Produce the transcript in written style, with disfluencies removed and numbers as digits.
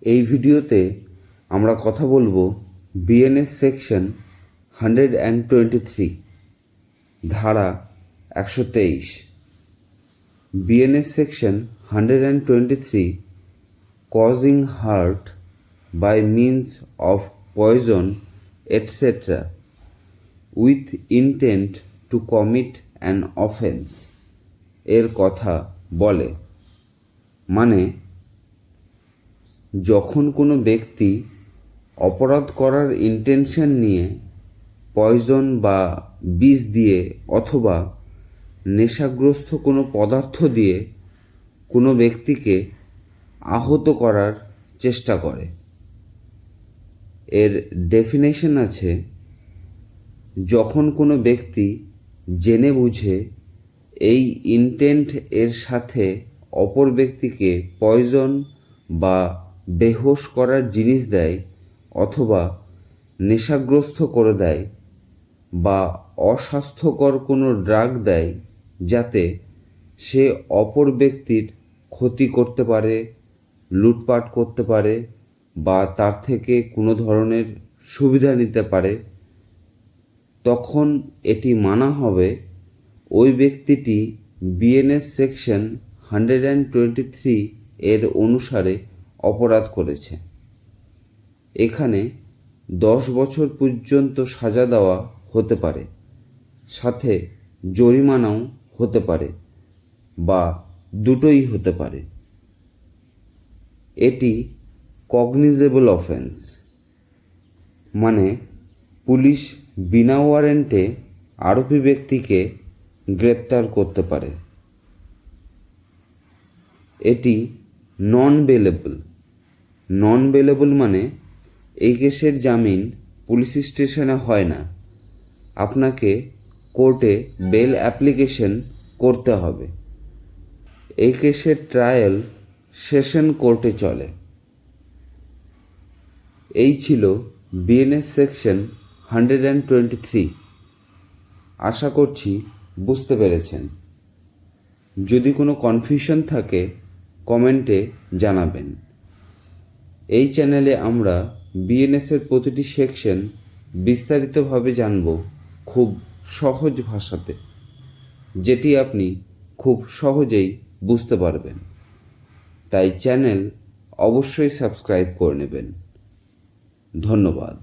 এই ভিডিওতে আমরা কথা বলবো বিএনএস সেকশন 123 ধারা 123। BNS section 123 causing hurt by means of poison etc. with intent to commit an offense এর কথা বলে। মানে যখন কোনো ব্যক্তি অপরাধ করার ইন্টেনশন নিয়ে পয়জন বা বিষ দিয়ে অথবা নেশাগ্রস্ত কোনো পদার্থ দিয়ে কোনো ব্যক্তিকে আহত করার চেষ্টা করে। এর ডেফিনেশন আছে, যখন কোনো ব্যক্তি জেনে বুঝে এই ইন্টেন্ট এর সাথে অপর ব্যক্তিকে পয়জন বা বেহোশ করার জিনিস দেয় অথবা নেশাগ্রস্ত করে দেয় বা অস্বাস্থ্যকর কোনো ড্রাগ দেয় যাতে সে অপর ব্যক্তির ক্ষতি করতে পারে, লুটপাট করতে পারে বা তার থেকে কোনো ধরনের সুবিধা নিতে পারে, তখন এটি মানা হবে ওই ব্যক্তিটি বিএনএস সেকশন 123 এর অনুসারে অপরাধ করেছে। এখানে 10 বছর পর্যন্ত সাজা দেওয়া হতে পারে, সাথে জরিমানাও হতে পারে বা দুটোই হতে পারে। এটি কগনিজেবল অফেন্স, মানে পুলিশ বিনা ওয়ারেন্টে আরোপি ব্যক্তিকে গ্রেপ্তার করতে পারে। এটি নন বেলেবল মানে এই কেসের জামিন পুলিশ স্টেশনে হয় না, আপনাকে কোর্টে বেল অ্যাপ্লিকেশন করতে হবে। এই কেসের ট্রায়াল সেশন কোর্টে চলে। এই ছিল বিএনএস সেকশন 123। আশা করছি বুঝতে পেরেছেন। যদি কোনো কনফিউশন থাকে কমেন্টে জানাবেন। এই চ্যানেলে আমরা বিএনএসের প্রতিটি সেকশন বিস্তারিতভাবে জানব খুব সহজ ভাষাতে, যেটি আপনি খুব সহজেই বুঝতে পারবেন। তাই চ্যানেল অবশ্যই সাবস্ক্রাইব করে নেবেন। ধন্যবাদ।